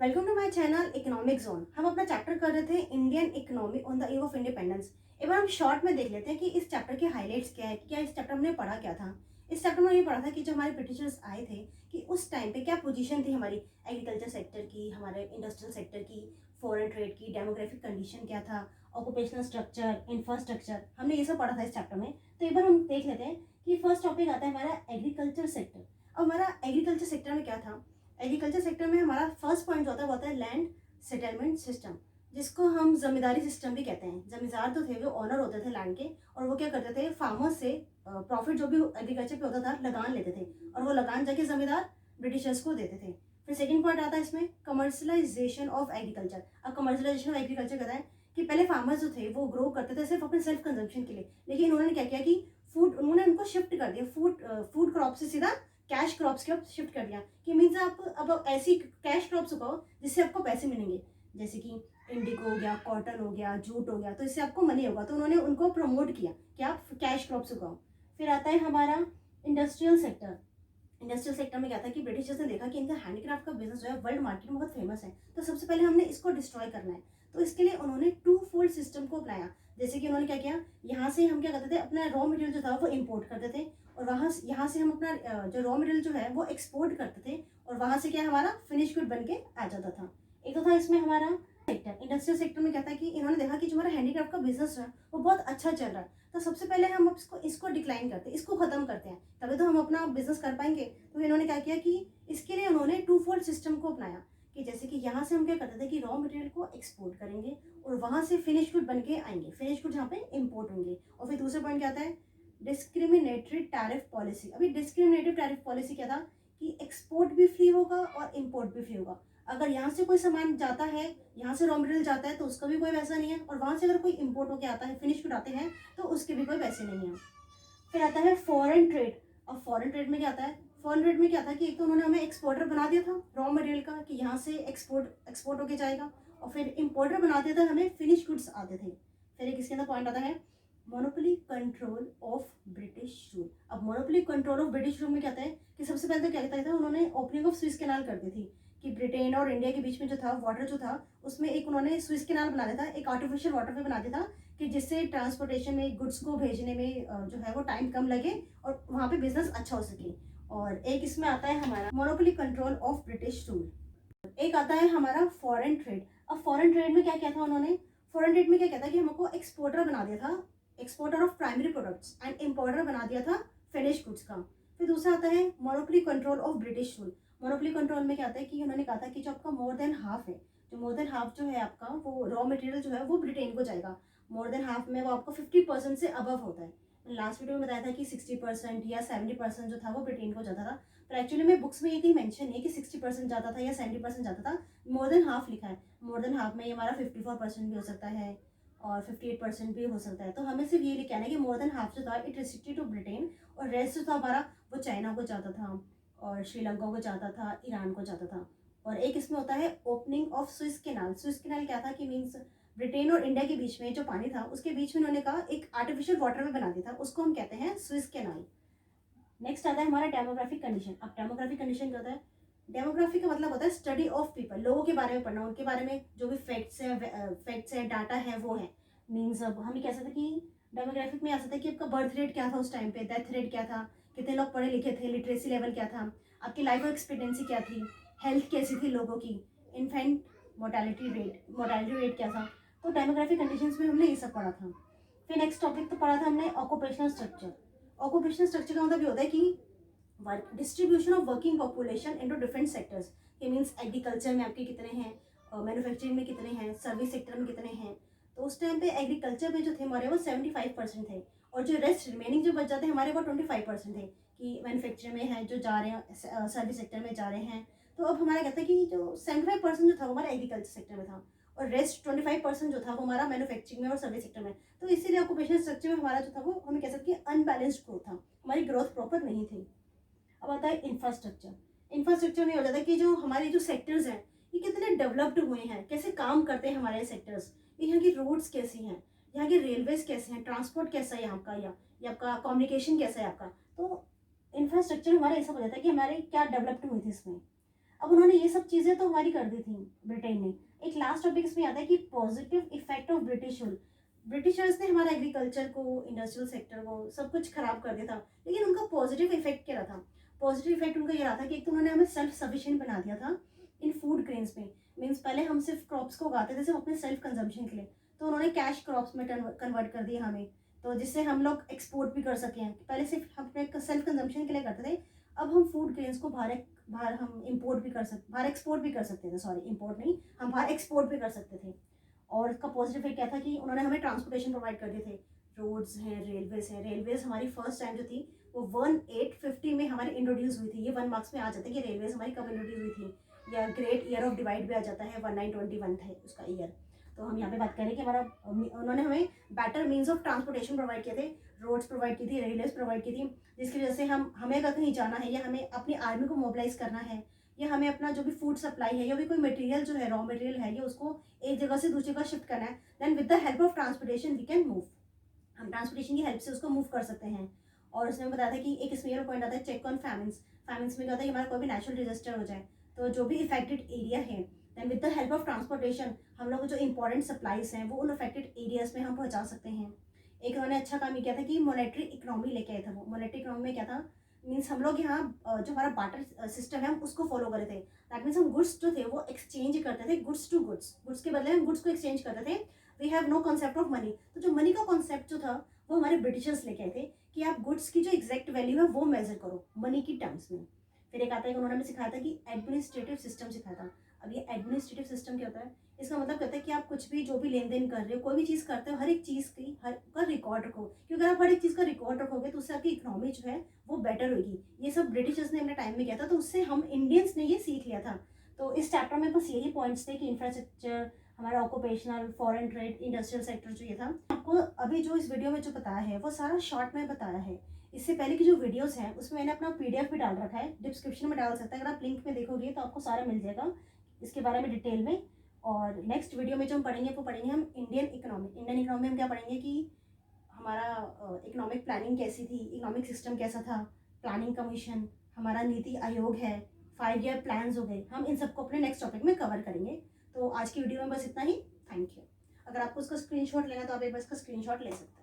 Welcome to my channel economic zone. हम अपना chapter कर रहे थे Indian economy on the eve of independence. एक बार हम शॉर्ट में देख लेते हैं कि इस चैप्टर के हाइलाइट्स क्या है, कि क्या इस चैप्टर में पढ़ा क्या था। इस चैप्टर में ये पढ़ा था कि जो हमारे ब्रिटिशर्स आए थे कि उस टाइम पे क्या पोजीशन थी हमारी एग्रीकल्चर सेक्टर की, हमारे इंडस्ट्रियल सेक्टर की, फॉरेन ट्रेड की, डेमोग्राफिक कंडीशन क्या था, ऑक्यूपेशनल स्ट्रक्चर, इंफ्रास्ट्रक्चर, हमने ये सब पढ़ा था इस चैप्टर में। तो एक बार हम देख लेते हैं कि फर्स्ट टॉपिक आता है हमारा एग्रीकल्चर सेक्टर। अब हमारा एग्रीकल्चर सेक्टर में क्या था। एग्रीकल्चर सेक्टर में हमारा फर्स्ट पॉइंट जो होता है वो होता है लैंड सेटलमेंट सिस्टम, जिसको हम जमींदारी सिस्टम भी कहते हैं। जमींदार तो थे, वो ओनर होते थे लैंड के, और वो क्या करते थे, फार्मर्स से प्रॉफिट जो भी एग्रीकल्चर पे होता था लगान लेते थे, और वो लगान जाके जमींदार ब्रिटिशर्स को देते थे। फिर सेकंड पॉइंट आता है इसमें कमर्शलाइजेशन ऑफ एग्रीकल्चर। अब कमर्शलाइजेशन ऑफ एग्रीकल्चर कहता है कि पहले फार्मर्स जो थे वो ग्रो करते थे सिर्फ अपने सेल्फ कंजम्पशन के लिए, लेकिन उन्होंने क्या किया कि फूड, उन्होंने उनको शिफ्ट कर दिया, फूड क्रॉप से सीधा कैश क्रॉप्स की ओर शिफ्ट कर दिया। कि मीन्स आप अब ऐसी कैश क्रॉप्स उगाओ जिससे आपको पैसे मिलेंगे, जैसे कि इंडिगो हो गया, कॉटन हो गया, जूट हो गया, तो इससे आपको मनी होगा। तो उन्होंने उनको प्रमोट किया कि आप कैश क्रॉप्स उगाओ। फिर आता है हमारा इंडस्ट्रियल सेक्टर। इंडस्ट्रियल सेक्टर में क्या था कि ब्रिटिशर्स ने देखा कि इनका हैंडीक्राफ्ट का बिजनेस जो है वर्ल्ड मार्केट में बहुत फेमस है, तो सबसे पहले हमने इसको डिस्ट्रॉय करना है। तो इसके लिए उन्होंने टू फोल्ड सिस्टम को अपनाया। जैसे कि उन्होंने क्या किया, यहाँ से हम क्या करते थे, अपना रॉ मटेरियल जो था वो इम्पोर्ट करते थे, और वहाँ यहाँ से हम अपना जो रॉ मटेरियल जो है वो एक्सपोर्ट करते थे, और वहाँ से क्या हमारा फिनिश गुड बन के आ जाता था। एक तो था इसमें हमारा सेक्टर, इंडस्ट्रियल सेक्टर में क्या था कि इन्होंने देखा कि जो हमारा हैंडीक्राफ्ट का बिजनेस है वो बहुत अच्छा चल रहा है, तो सबसे पहले हम इसको इसको डिक्लाइन करते हैं, इसको खत्म करते हैं, तभी तो हम अपना बिजनेस कर पाएंगे। तो इन्होंने क्या किया कि इसके लिए उन्होंने टू फोल्ड सिस्टम को अपनाया। कि जैसे कि यहाँ से हम क्या करते थे कि रॉ मटेरियल को एक्सपोर्ट करेंगे, और वहाँ से फिनिश गुड बन के आएंगे, फिनिश गुड जहाँ पे इम्पोर्ट होंगे। और फिर दूसरा पॉइंट क्या आता है, डिस्क्रिमिनेटरी टैरिफ पॉलिसी। अभी डिस्क्रिमिनेटिव टैरिफ पॉलिसी क्या था कि एक्सपोर्ट भी फ्री होगा और इम्पोर्ट भी फ्री होगा। अगर यहाँ से कोई सामान जाता है, यहाँ से रॉ मटेरियल जाता है, तो उसका भी कोई पैसा नहीं है, और वहाँ से अगर कोई इम्पोर्ट होकर आता है, फिनिश गुड आते हैं, तो उसके भी कोई पैसे नहीं है। फिर आता है फॉरेन ट्रेड। अब फॉरेन ट्रेड में क्या आता है, फॉरेन ट्रेड में क्या था कि एक तो उन्होंने हमें एक्सपोर्टर बना दिया था रॉ मटेरियल का, कि यहाँ से एक्सपोर्ट होके जाएगा, और फिर इंपोर्टर बना दिया था, हमें फिनिश गुड्स आते थे। फिर एक इसके अंदर पॉइंट आता है monopoly control of British rule. अब monopoly control of British rule में क्या था कि सबसे पहले तो क्या कहता था, उन्होंने ओपनिंग ऑफ स्विस कैनाल कर दी थी, कि ब्रिटेन और इंडिया के बीच में जो था वाटर जो था, उसमें एक उन्होंने स्विस कैनाल बना दिया था, एक आर्टिफिशियल वाटर वे बना दिया था, कि जिससे ट्रांसपोर्टेशन में, गुड्स को भेजने में जो है वो टाइम कम लगे, और वहाँ पे बिजनेस अच्छा हो सके। और एक इसमें आता है हमारा monopoly control of British rule. एक आता है हमारा फॉरेन ट्रेड। अब फॉरेन ट्रेड में क्या किया था उन्होंने, फॉरेन ट्रेड में क्या कहता है कि हमको एक्सपोर्टर बना दिया था, exporter of primary products, and importer बना दिया था फिनिश गुड्स का। फिर दूसरा आता है monopoly control of British rule. Monopoly control में क्या आता है कि उन्होंने कहा था कि जो आपका मोर देन हाफ है, जो मोर देन हाफ जो है आपका, वो रॉ मटेरियल जो है वो ब्रिटेन को जाएगा। मोर देन हाफ में वो आपको 50% से अबव होता है। लास्ट वीडियो में बताया था कि 60% या 70% जो था वो ब्रिटेन को जाता था, पर एक्चुअली में बुक्स में ये कहीं मेंशन नहीं है कि 60% जाता था या 70% जाता था। मोर देन हाफ लिखा है। मोर देन हाफ में ये हमारा 54% भी हो सकता है, और 58% भी हो सकता है। तो हमें सिर्फ ये कहना है कि मोर देन हाफ जो था इट रिस्ट्रिक्टेड टू ब्रिटेन, और रेस्ट जो था हमारा वो चाइना को जाता था, और श्रीलंका को जाता था, ईरान को जाता था। और एक इसमें होता है opening of Swiss canal. Swiss canal क्या था कि मीन्स ब्रिटेन और इंडिया के बीच में जो पानी था उसके बीच में उन्होंने कहा एक आर्टिफिशियल वाटर वे बना दिया था, उसको हम कहते हैं स्विस कैनाल। नेक्स्ट आता है हमारा डेमोग्राफिक कंडीशन। अब डेमोग्राफिक कंडीशन क्या होता है, डेमोग्राफी का मतलब होता है स्टडी ऑफ पीपल, लोगों के बारे में पढ़ना, उनके बारे में जो भी फैक्ट्स है, डाटा है वो है। मीन्स अब हम ये कह सकते हैं कि डेमोग्राफिक में आ सकता है कि आपका बर्थ रेट क्या था उस टाइम पे, डेथ रेट क्या था, कितने लोग पढ़े लिखे थे, लिटरेसी लेवल क्या था, आपकी लाइफ एक्सपेक्टेंसी क्या थी, हेल्थ कैसी थी लोगों की, इन्फेंट मोर्टेलिटी रेट क्या था। तो डेमोग्राफिक कंडीशंस में हमने ये सब पढ़ा था। फिर नेक्स्ट टॉपिक तो पढ़ा था हमने ऑक्यूपेशनल स्ट्रक्चर। ऑक्यूपेशनल स्ट्रक्चर का मतलब ये होता है कि work distribution of working population into different sectors. ये मींस एग्रीकल्चर में आपके कितने हैं, मैन्युफैक्चरिंग में कितने हैं, सर्विस सेक्टर में कितने हैं। तो उस टाइम पे एग्रीकल्चर में जो थे हमारे वो 75% थे, और जो रेस्ट रिमेनिंग जो बच जाते हैं हमारे वो 25% थे, कि मैन्युफैक्चरिंग में है जो जा रहे हैं, सर्विस सेक्टर में जा रहे हैं। तो अब हमारा कहता है कि जो 75% जो था वो हमारा एग्रीकल्चर सेक्टर में था, और रेस्ट 25% जो था वो हमारा मैन्युफैक्चरिंग में और सर्विस सेक्टर में। तो इसीलिए ऑक्यूपेशनल स्ट्रक्चर में हमारा जो था वो हमें कह सकते हैं अनबैलेंस्ड ग्रोथ था, हमारी ग्रोथ प्रॉपर नहीं थी। अब आता है इंफ्रास्ट्रक्चर। इंफ्रास्ट्रक्चर में हो जाता है कि जो हमारे जो सेक्टर्स हैं ये कितने डेवलप्ड हुए हैं, कैसे काम करते हैं हमारे सेक्टर्स, यहाँ की रोड्स कैसी हैं, यहाँ की रेलवेज कैसे हैं, ट्रांसपोर्ट कैसा है यहाँ का, या आपका कम्युनिकेशन कैसा है आपका। तो इंफ्रास्ट्रक्चर हमारा ऐसा हो जाता है कि हमारे क्या डेवलप्ड हुई थी इसमें। अब उन्होंने ये सब चीज़ें तो हमारी कर दी थी ब्रिटेन ने। एक लास्ट टॉपिक इसमें आता है कि positive effect of British rule. Britishers ने हमारा एग्रीकल्चर को, इंडस्ट्रियल सेक्टर को, सब कुछ खराब कर दिया था, लेकिन उनका पॉजिटिव इफेक्ट क्या रहा था? पॉजिटिव इफेक्ट उनका ये रहा था कि एक तो उन्होंने हमें सेल्फ सफिशिएंट बना दिया था इन फूड ग्रेन्स में। मीन्स पहले हम सिर्फ क्रॉप्स को उगाते थे सिर्फ अपने सेल्फ कंजम्पशन के लिए, तो उन्होंने कैश क्रॉप्स में कन्वर्ट कर दिया हमें, तो जिससे हम लोग एक्सपोर्ट भी कर सकें। पहले सिर्फ हम अपने सेल्फ कंजम्पशन के लिए करते थे, अब हम फूड ग्रेन्स को बाहर हम इम्पोर्ट भी कर सकते, बाहर एक्सपोर्ट भी कर सकते थे, सॉरी इम्पोर्ट नहीं, हम बाहर एक्सपोर्ट भी कर सकते थे। और इसका पॉजिटिव इफेक्ट क्या था कि उन्होंने हमें ट्रांसपोर्टेशन प्रोवाइड कर दिए थे। रोड्स हैं, रेलवेज हैं। रेलवेज हमारी फर्स्ट टाइम जो थी वो 1850 में हमारी इंट्रोड्यूस हुई थी। ये 1 मार्क्स में आ जाता है कि रेलवेज हमारी कब इंट्रोड्यूस हुई थी, या ग्रेट ईयर ऑफ डिवाइड भी आ जाता है, 1921 है उसका ईयर। तो हम यहाँ पे बात करें कि हमारा उन्होंने हमें better means of transportation provide किए थे, रोड्स प्रोवाइड की थी, रेलवेज प्रोवाइड की थी, जिसकी वजह से हमें अगर कहीं जाना है, या हमें अपनी आर्मी को मोबिलाइज करना है, या हमें अपना जो भी फूड सप्लाई है, या भी कोई मटेरियल जो है, रॉ मटेरियल है, या उसको एक जगह से दूसरी जगह शिफ्ट करना है, then with the help of transportation we can move. हम ट्रांसपोर्टेशन की हेल्प से उसको मूव कर सकते हैं। और उसने बताया था कि एक इसमें पॉइंट आता है चेक ऑन फैमिन्स। फैमिन्स में क्या होता है कि हमारा कोई भी नेचुरल डिजास्टर हो जाए, तो जो भी इफेक्टेड एरिया है, then with the help of transportation हम लोग जो इंपॉर्टेंट सप्लाईज हैं वो उन अफेक्टेड एरियाज में हम पहुंचा सकते हैं। एक उन्होंने अच्छा काम किया था कि मॉनेटरी इकोनॉमी लेके आए थे। वो मॉनेटरी इकोनॉमी में क्या था, मीन्स हम लोग यहाँ जो हमारा बार्टर सिस्टम है हम उसको फॉलो कर रहे थे। दैट मीन्स हम गुड्स जो थे वो एक्सचेंज करते थे, गुड्स टू गुड्स, गुड्स के बदले हम गुड्स को एक्सचेंज करते थे। We have no concept of money. तो जो मनी का कॉन्सेप्ट जो था वो हमारे ब्रिटिशर्स लेके आए थे कि आप गुड्स की जो एग्जैक्ट वैल्यू है वो मेजर करो मनी की टर्म्स में। फिर एक आता है कि उन्होंने हमें सिखाया था कि एडमिनिस्ट्रेटिव सिस्टम सिखाया था। अब ये एडमिनिस्ट्रेटिव सिस्टम क्या होता है? इसका मतलब कहता है कि आप कुछ भी जो भी लेन देन कर रहे हो, कोई भी चीज़ करते हो, हर एक चीज़ की हर का रिकॉर्ड रखो, क्योंकि अगर आप हर एक चीज़ का रिकॉर्ड रखोगे तो उससे आपकी इकोनॉमी जो है वो बेटर होगी। ये सब ब्रिटिशर्स ने अपने टाइम में किया था, तो उससे हम इंडियंस ने ये सीख लिया था। तो इस चैप्टर में बस यही पॉइंट्स थे कि इंफ्रास्ट्रक्चर, हमारा occupational, foreign trade, industrial sector जो ये था। आपको अभी जो इस वीडियो में जो बताया है वो सारा शॉर्ट में बताया है। इससे पहले की जो वीडियोस हैं उसमें मैंने अपना पीडीएफ भी डाल रखा है, डिस्क्रिप्शन में डाल सकता है, अगर आप लिंक में देखोगे तो आपको सारा मिल जाएगा इसके बारे में डिटेल में। और नेक्स्ट वीडियो में जो हम पढ़ेंगे वो पढ़ेंगे हम इंडियन इकोनॉमी। इंडियन इकोनॉमी में हम क्या पढ़ेंगे कि हमारा इकोनॉमिक प्लानिंग कैसी थी, इकोनॉमिक सिस्टम कैसा था, प्लानिंग कमीशन, हमारा नीति आयोग है, 5 ईयर प्लान्स हो गए, हम इन सबको अपने नेक्स्ट टॉपिक में कवर करेंगे। तो आज की वीडियो में बस इतना ही। Thank you. अगर आपको उसका स्क्रीनशॉट लेना तो आप एक बार इसका स्क्रीनशॉट ले सकते हैं।